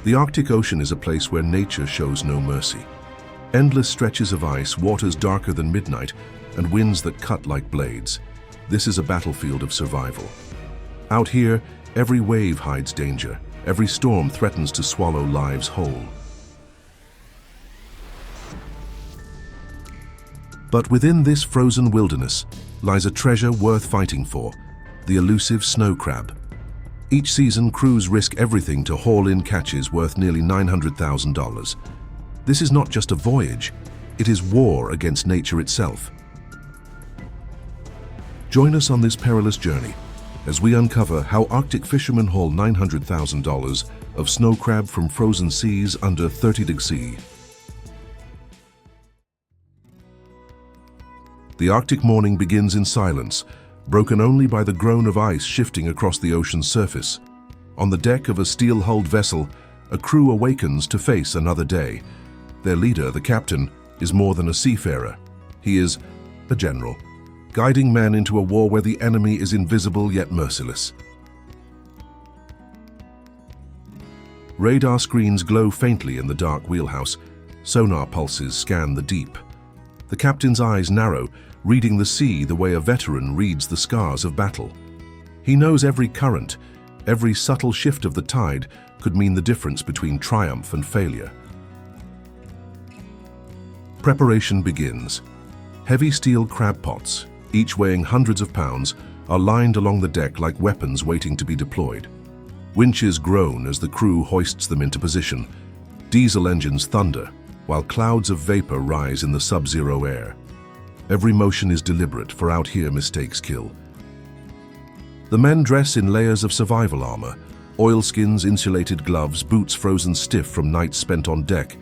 The Arctic Ocean is a place where nature shows no mercy. Endless stretches of ice, waters darker than midnight, and winds that cut like blades. This is a battlefield of survival. Out here, every wave hides danger. Every storm threatens to swallow lives whole. But within this frozen wilderness lies a treasure worth fighting for, the elusive snow crab. Each season, crews risk everything to haul in catches worth nearly $900,000. This is not just a voyage, it is war against nature itself. Join us on this perilous journey as we uncover how Arctic fishermen haul $900,000 of snow crab from frozen seas under 30°C. The Arctic morning begins in silence, broken only by the groan of ice shifting across the ocean's surface. On the deck of a steel-hulled vessel, a crew awakens to face another day. Their leader, the captain, is more than a seafarer. He is a general, guiding men into a war where the enemy is invisible yet merciless. Radar screens glow faintly in the dark wheelhouse. Sonar pulses scan the deep. The captain's eyes narrow, reading the sea the way a veteran reads the scars of battle. He knows every current, every subtle shift of the tide could mean the difference between triumph and failure. Preparation begins. Heavy steel crab pots, each weighing hundreds of pounds, are lined along the deck like weapons waiting to be deployed. Winches groan as the crew hoists them into position. Diesel engines thunder, while clouds of vapor rise in the sub-zero air. Every motion is deliberate, for out here mistakes kill. The men dress in layers of survival armor, oilskins, insulated gloves, boots frozen stiff from nights spent on deck.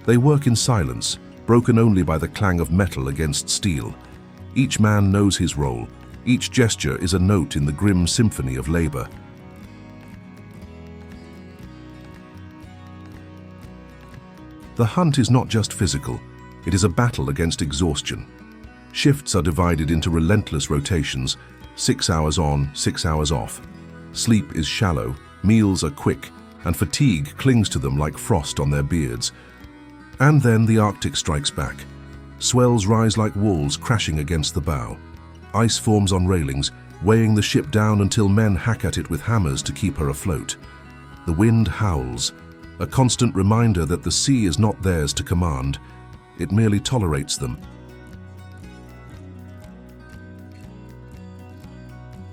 They work in silence, broken only by the clang of metal against steel. Each man knows his role. Each gesture is a note in the grim symphony of labor. The hunt is not just physical, it is a battle against exhaustion. Shifts are divided into relentless rotations, 6 hours on, 6 hours off. Sleep is shallow, meals are quick, and fatigue clings to them like frost on their beards. And then the Arctic strikes back. Swells rise like walls crashing against the bow. Ice forms on railings, weighing the ship down until men hack at it with hammers to keep her afloat. The wind howls, a constant reminder that the sea is not theirs to command. It merely tolerates them.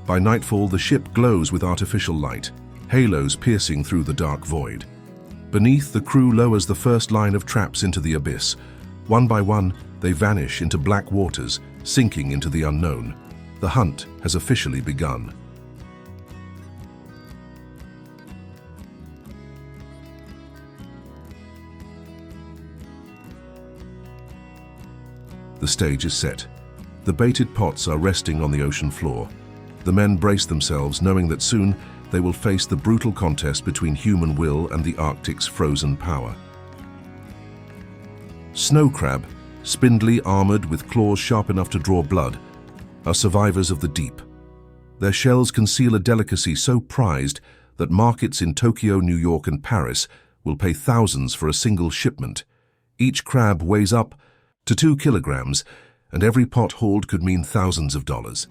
By nightfall, the ship glows with artificial light, halos piercing through the dark void. Beneath, the crew lowers the first line of traps into the abyss. One by one, they vanish into black waters, sinking into the unknown. The hunt has officially begun. The stage is set. The baited pots are resting on the ocean floor. The men brace themselves, knowing that soon they will face the brutal contest between human will and the Arctic's frozen power. Snow crab, spindly, armored, with claws sharp enough to draw blood, are survivors of the deep. Their shells conceal a delicacy so prized that markets in Tokyo, New York, and Paris will pay thousands for a single shipment. Each crab weighs up to 2 kilograms, and every pot hauled could mean thousands of dollars.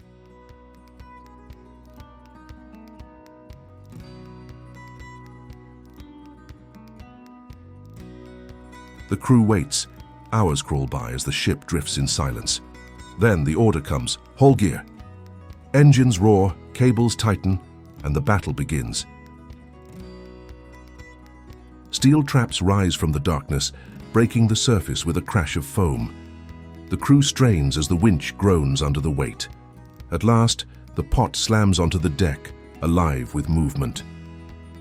The crew waits. Hours crawl by as the ship drifts in silence. Then the order comes: haul gear. Engines roar, cables tighten, and the battle begins. Steel traps rise from the darkness, breaking the surface with a crash of foam. The crew strains as the winch groans under the weight. At last, the pot slams onto the deck, alive with movement.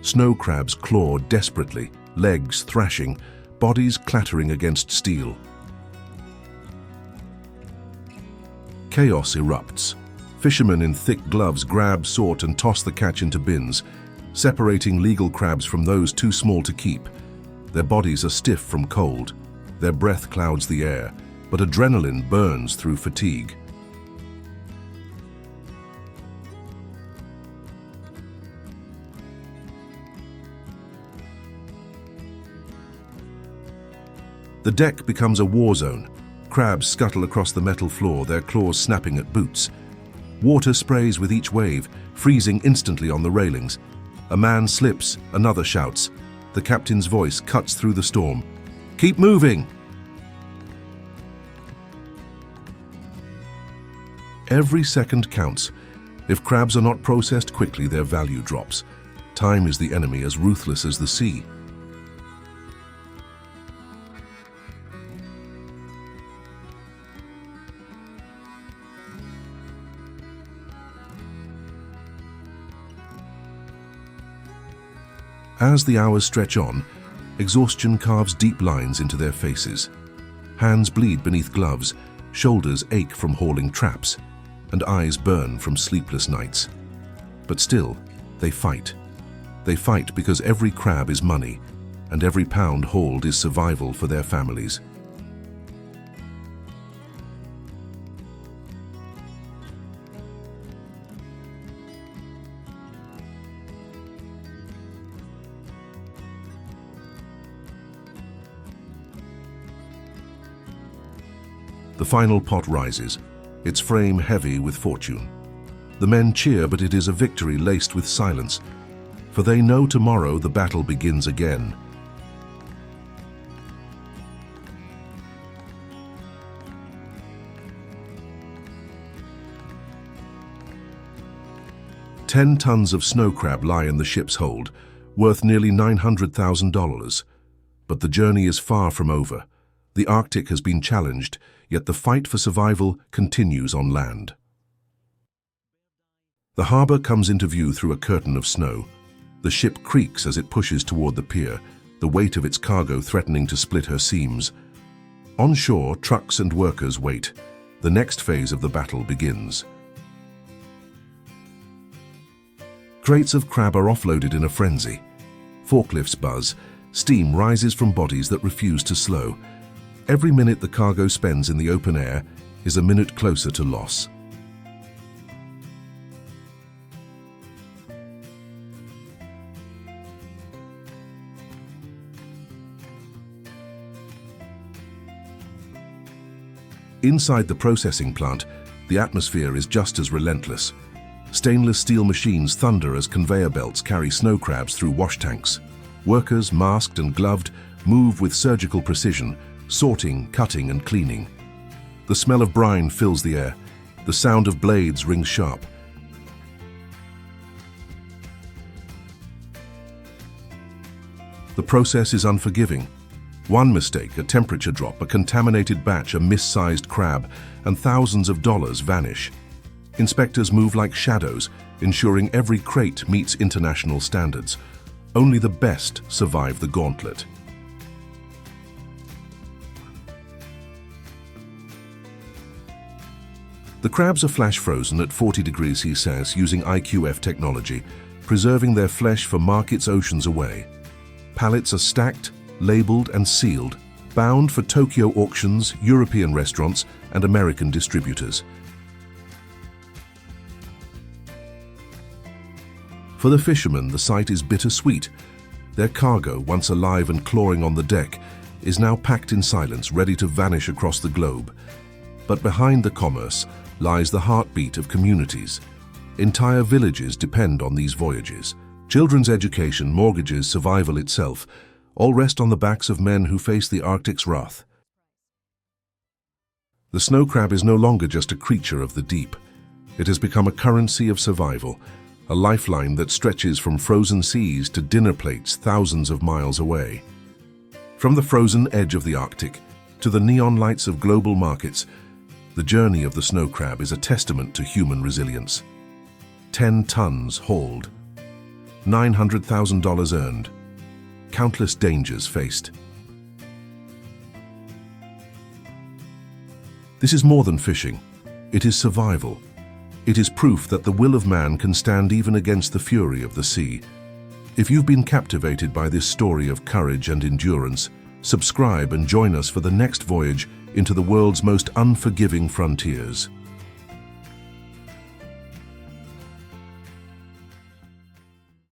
Snow crabs claw desperately, legs thrashing, bodies clattering against steel. Chaos erupts. Fishermen in thick gloves grab, sort, and toss the catch into bins, separating legal crabs from those too small to keep. Their bodies are stiff from cold. Their breath clouds the air, but adrenaline burns through fatigue. The deck becomes a war zone. Crabs scuttle across the metal floor, their claws snapping at boots. Water sprays with each wave, freezing instantly on the railings. A man slips, another shouts. The captain's voice cuts through the storm. "Keep moving!" Every second counts. If crabs are not processed quickly, their value drops. Time is the enemy as ruthless as the sea. As the hours stretch on, exhaustion carves deep lines into their faces. Hands bleed beneath gloves, shoulders ache from hauling traps, and eyes burn from sleepless nights. But still, they fight. They fight because every crab is money, and every pound hauled is survival for their families. The final pot rises, its frame heavy with fortune. The men cheer, but it is a victory laced with silence, for they know tomorrow the battle begins again. "10 tons of snow crab lie in the ship's hold, worth nearly $900,000. But the journey is far from over. The Arctic has been challenged, yet the fight for survival continues on land. The harbor comes into view through a curtain of snow. The ship creaks as it pushes toward the pier, the weight of its cargo threatening to split her seams. On shore, trucks and workers wait. The next phase of the battle begins. Crates of crab are offloaded in a frenzy. Forklifts buzz. Steam rises from bodies that refuse to slow. Every minute the cargo spends in the open air is a minute closer to loss. Inside the processing plant, the atmosphere is just as relentless. Stainless steel machines thunder as conveyor belts carry snow crabs through wash tanks. Workers, masked and gloved, move with surgical precision, sorting, cutting and cleaning. The smell of brine fills the air. The sound of blades rings sharp. The process is unforgiving. One mistake, a temperature drop, a contaminated batch, a mis-sized crab, and thousands of dollars vanish. Inspectors move like shadows, ensuring every crate meets international standards. Only the best survive the gauntlet. The crabs are flash frozen at 40 degrees Celsius using IQF technology, preserving their flesh for markets oceans away. Pallets are stacked, labeled and sealed, bound for Tokyo auctions, European restaurants and American distributors. For the fishermen, the sight is bittersweet. Their cargo, once alive and clawing on the deck, is now packed in silence, ready to vanish across the globe. But behind the commerce lies the heartbeat of communities. Entire villages depend on these voyages. Children's education, mortgages, survival itself, all rest on the backs of men who face the Arctic's wrath. The snow crab is no longer just a creature of the deep. It has become a currency of survival, a lifeline that stretches from frozen seas to dinner plates thousands of miles away. From the frozen edge of the Arctic to the neon lights of global markets, the journey of the snow crab is a testament to human resilience. 10 tons hauled, $900,000 earned, countless dangers faced. This is more than fishing. It is survival. It is proof that the will of man can stand even against the fury of the sea. If you've been captivated by this story of courage and endurance, subscribe and join us for the next voyage into the world's most unforgiving frontiers.